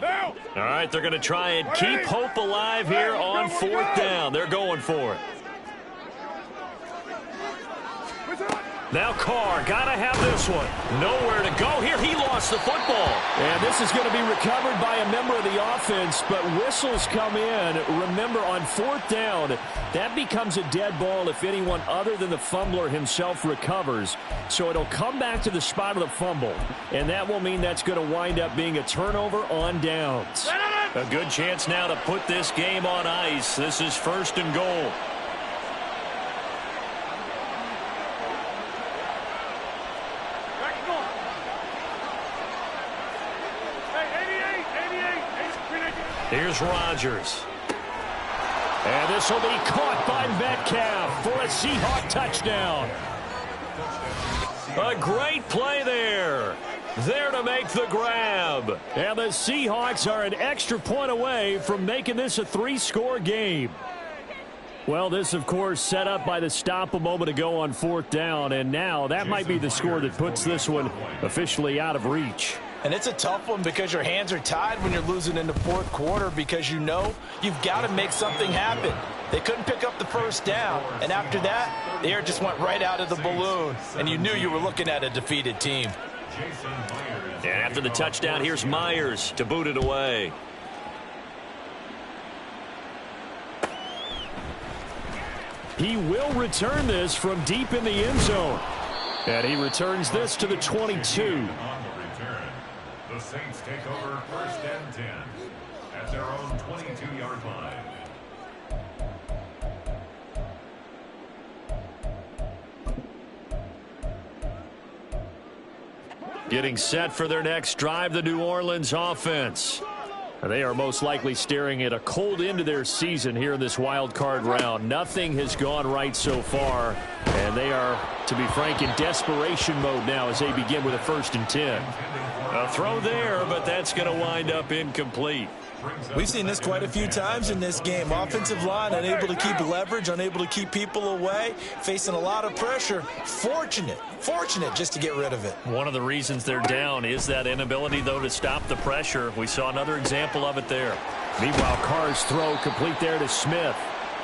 Speaker 1: All right, they're going to try and keep hope alive here on 4th down. They're going for it. Now Carr, gotta have this one. Nowhere to go here. He lost the football.
Speaker 3: And this is going to be recovered by a member of the offense, but whistles come in. Remember, on fourth down, that becomes a dead ball if anyone other than the fumbler himself recovers. So it'll come back to the spot of the fumble, and that will mean that's going to wind up being a turnover on downs.
Speaker 1: A good chance now to put this game on ice. This is 1st and goal. Here's Rodgers.
Speaker 3: And this will be caught by Metcalf for a Seahawk touchdown.
Speaker 1: A great play there. There to make the grab.
Speaker 3: And the Seahawks are an extra point away from making this a 3-score game. Well, this, of course, set up by the stop a moment ago on fourth down, and now that might be the score that puts this one officially out of reach.
Speaker 2: And it's a tough one because your hands are tied when you're losing in the fourth quarter because you know you've got to make something happen. They couldn't pick up the first down, and after that, the air just went right out of the balloon, and you knew you were looking at a defeated team.
Speaker 1: And after the touchdown, here's Myers to boot it away.
Speaker 3: He will return this from deep in the end zone. And he returns this to the 22.
Speaker 4: The Saints take over 1st and 10 at their own 22-yard line.
Speaker 1: Getting set for their next drive, the New Orleans offense.
Speaker 3: They are most likely staring at a cold end to their season here in this wild card round. Nothing has gone right so far, and they are, to be frank, in desperation mode now as they begin with a 1st and 10.
Speaker 1: A throw there, but that's going to wind up incomplete.
Speaker 2: We've seen this quite a few times in this game. Offensive line unable to keep leverage, unable to keep people away, facing a lot of pressure. Fortunate just to get rid of it.
Speaker 1: One of the reasons they're down is that inability, though, to stop the pressure. We saw another example of it there.
Speaker 3: Meanwhile, Carr's throw complete there to Smith.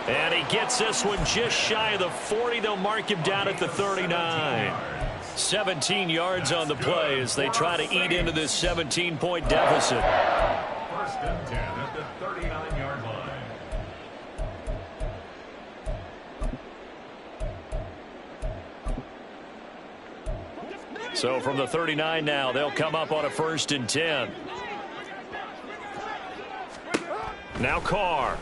Speaker 1: And he gets this one just shy of the 40. They'll mark him down at the 39. 17 yards on the play as they try to eat into this 17-point deficit.
Speaker 4: 1st and 10 at the 39-yard line.
Speaker 1: So from the 39 now, they'll come up on a 1st and 10. Now Carr.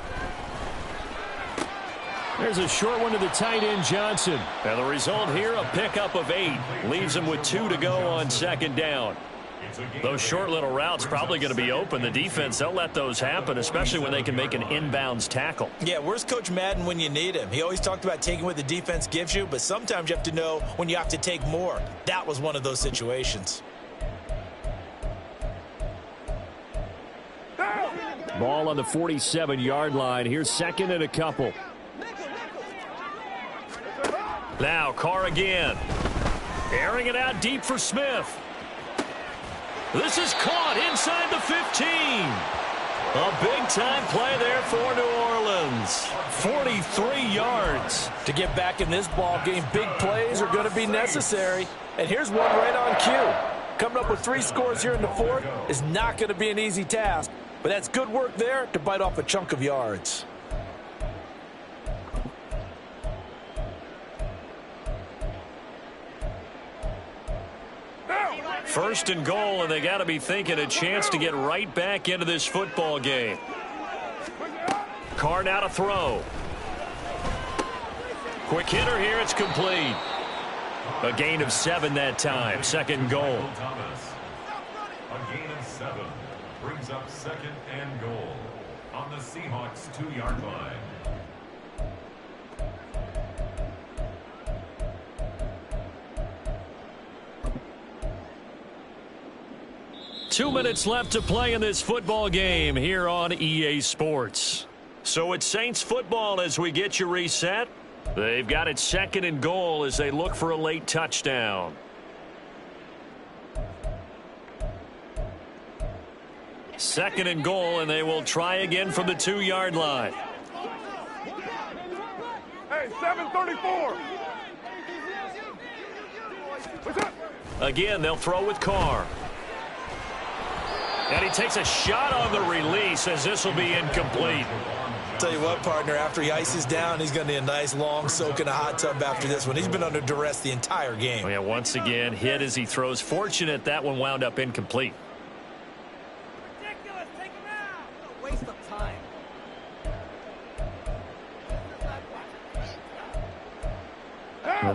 Speaker 3: There's a short one to the tight end, Johnson.
Speaker 1: And the result here, a pickup of 8. Leaves them with 2 to go on 2nd down. Those short little routes probably going to be open. The defense, they'll let those happen, especially when they can make an inbounds tackle.
Speaker 2: Yeah, where's Coach Madden when you need him? He always talked about taking what the defense gives you, but sometimes you have to know when you have to take more. That was one of those situations.
Speaker 3: Ball on the 47-yard line. Here's 2nd and a couple.
Speaker 1: Now Carr again. Airing it out deep for Smith. This is caught inside the 15. A big-time play there for New Orleans. 43 yards.
Speaker 2: To get back in this ball game, big plays are going to be necessary. And here's one right on cue. Coming up with 3 scores here in the fourth is not going to be an easy task. But that's good work there to bite off a chunk of yards.
Speaker 1: First and goal, and they got to be thinking a chance to get right back into this football game. Carr now to throw. Quick hitter here, it's complete. A gain of 7 that time. 2nd and goal.
Speaker 4: Thomas. A gain of 7 brings up 2nd and goal on the Seahawks 2-yard line.
Speaker 1: 2 minutes left to play in this football game here on EA Sports. So it's Saints football as we get you reset. They've got it 2nd and goal as they look for a late touchdown. 2nd and goal, and they will try again from the 2-yard line.
Speaker 5: Hey, 734.
Speaker 1: Again, they'll throw with Carr. And he takes a shot on the release as this will be incomplete.
Speaker 2: Tell you what, partner, after he ices down, he's going to need a nice long soak in a hot tub after this one. He's been under duress the entire game.
Speaker 1: Oh, yeah, once again, hit as he throws. Fortunate that one wound up incomplete.
Speaker 5: Ridiculous. Take him out. A waste of time.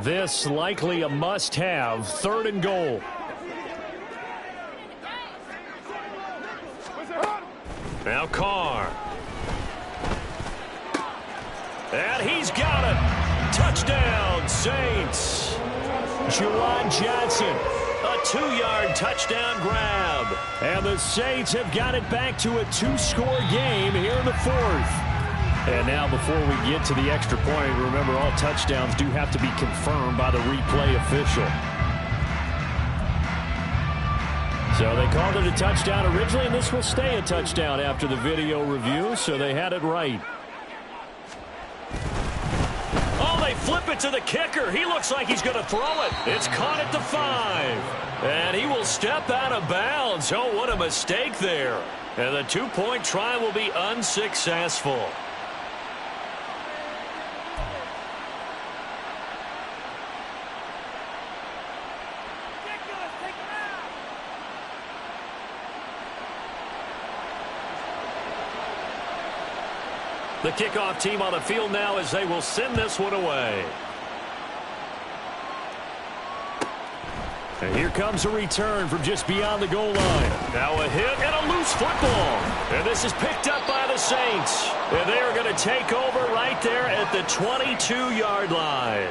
Speaker 3: This likely a must-have. 3rd and goal.
Speaker 1: Now Carr. And he's got it. Touchdown, Saints. Juwan Johnson. A 2-yard touchdown grab.
Speaker 3: And the Saints have got it back to a 2-score game here in the 4th. And now before we get to the extra point, remember all touchdowns do have to be confirmed by the replay official. So they called it a touchdown originally, and this will stay a touchdown after the video review, so they had it right.
Speaker 1: Oh, they flip it to the kicker. He looks like he's going to throw it. It's caught at the 5. And he will step out of bounds. Oh, what a mistake there. And the 2-point try will be unsuccessful. The kickoff team on the field now as they will send this one away.
Speaker 3: And here comes a return from just beyond the goal line.
Speaker 1: Now a hit and a loose football. And this is picked up by the Saints. And they are going to take over right there at the 22-yard line.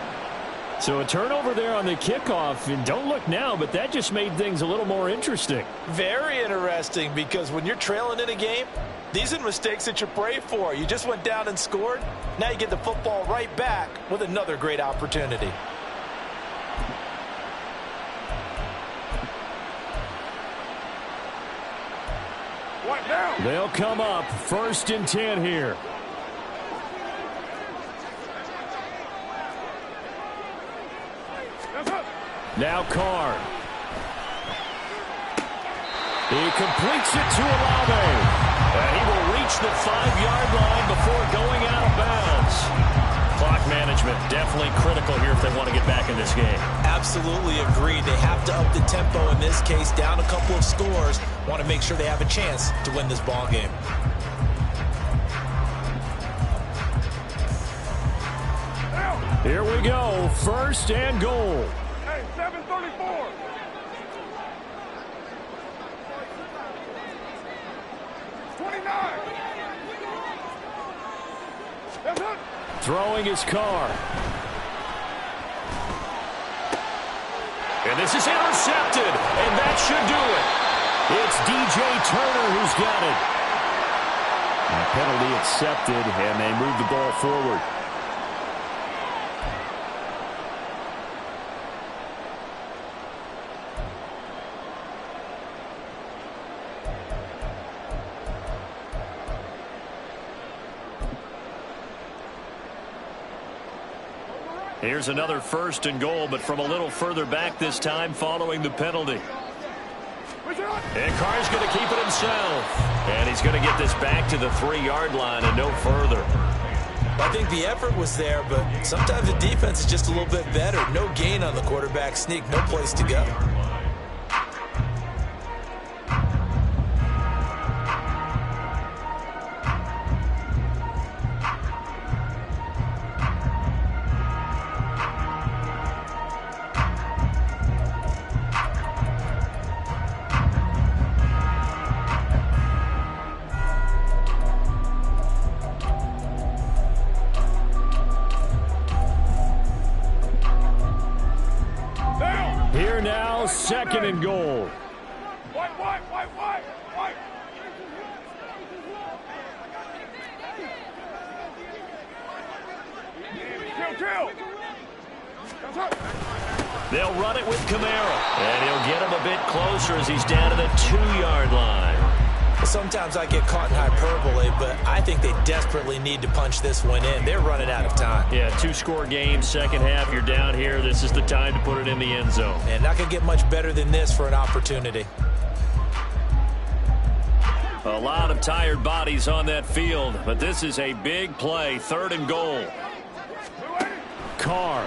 Speaker 3: So a turnover there on the kickoff. And don't look now, but that just made things a little more interesting.
Speaker 2: Very interesting, because when you're trailing in a game, these are mistakes that you pray for. You just went down and scored. Now you get the football right back with another great opportunity.
Speaker 3: They'll come up 1st and 10 here. Now Carr. He completes it to Olave.
Speaker 1: And he will reach the 5-yard line before going out of bounds. Clock management definitely critical here if they want to get back in this game.
Speaker 2: Absolutely agreed. They have to up the tempo in this case, down a couple of scores. Want to make sure they have a chance to win this ball game.
Speaker 3: Here we go. 1st and goal.
Speaker 6: Hey, 734.
Speaker 3: Throwing his Carr.
Speaker 1: And this is intercepted, and that should do it.
Speaker 3: It's DJ Turner who's got it. A penalty accepted, and they move the ball forward.
Speaker 1: Here's another 1st and goal, but from a little further back this time following the penalty. And Carr's going to keep it himself. And he's going to get this back to the 3-yard line and no further.
Speaker 2: I think the effort was there, but sometimes the defense is just a little bit better. No gain on the quarterback sneak, no place to go.
Speaker 3: Here now, 2nd and goal.
Speaker 6: White. Kill.
Speaker 1: They'll run it with Kamara. And he'll get him a bit closer as he's down to the 2-yard line.
Speaker 2: Sometimes I get caught in hyperbole, but I think they desperately need to punch this one in. They're running out of time.
Speaker 3: Yeah, 2-score game, second half, you're down here. This is the time to put it in the end zone.
Speaker 2: And not going to get much better than this for an opportunity.
Speaker 3: A lot of tired bodies on that field, but this is a big play, 3rd and goal. Carr.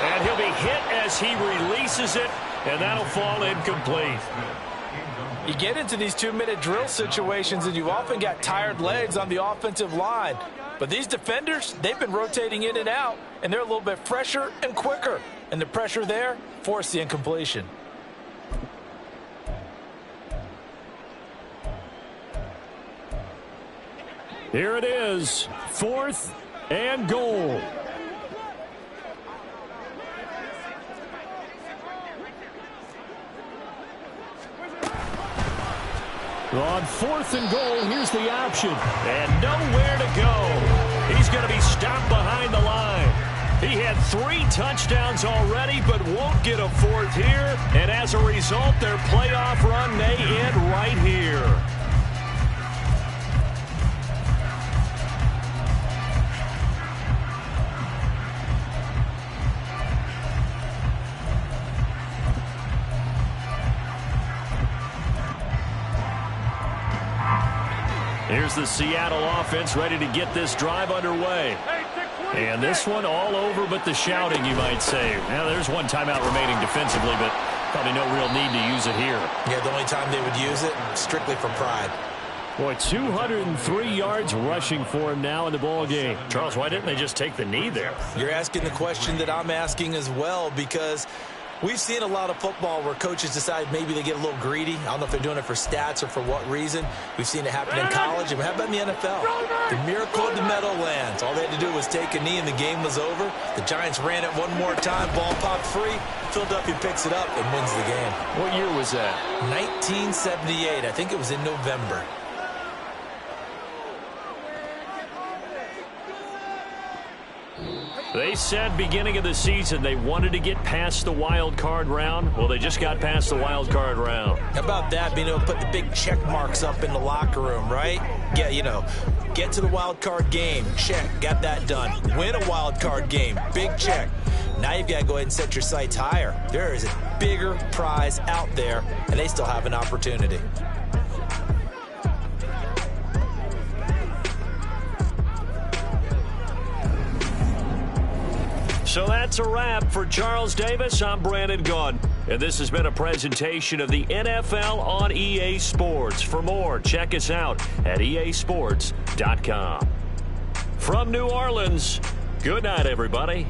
Speaker 3: And he'll be hit as he releases it, and that'll fall incomplete.
Speaker 2: You get into these 2-minute drill situations, and you've often got tired legs on the offensive line. But these defenders, they've been rotating in and out, and they're a little bit fresher and quicker. And the pressure there forced the incompletion.
Speaker 3: Here it is, 4th and goal. On 4th and goal, here's the option. And nowhere to go. He's going to be stopped behind the line. He had 3 touchdowns already, but won't get a 4th here. And as a result, their playoff run may end right here. Here's the Seattle offense ready to get this drive underway. And this one all over but the shouting, you might say. Now, there's one timeout remaining defensively, but probably no real need to use it here.
Speaker 2: Yeah, the only time they would use it, strictly for pride.
Speaker 3: Boy, 203 yards rushing for him now in the ball game. Charles, why didn't they just take the knee there?
Speaker 2: You're asking the question that I'm asking as well, because we've seen a lot of football where coaches decide maybe they get a little greedy. I don't know if they're doing it for stats or for what reason. We've seen it happen in college. And how about in the NFL? The miracle of the Meadowlands. All they had to do was take a knee and the game was over. The Giants ran it one more time. Ball popped free. Philadelphia picks it up and wins the game.
Speaker 3: What year was that?
Speaker 2: 1978. I think it was in November.
Speaker 3: They said beginning of the season they wanted to get past the wild card round. Well, they just got past the wild card round.
Speaker 2: How about that, being able to put the big check marks up in the locker room, right? Get to the wild card game. Check. Got that done. Win a wild card game. Big check. Now you've got to go ahead and set your sights higher. There is a bigger prize out there, and they still have an opportunity.
Speaker 3: So that's a wrap for Charles Davis. I'm Brandon Gunn, and this has been a presentation of the NFL on EA Sports. For more, check us out at easports.com. From New Orleans, good night, everybody.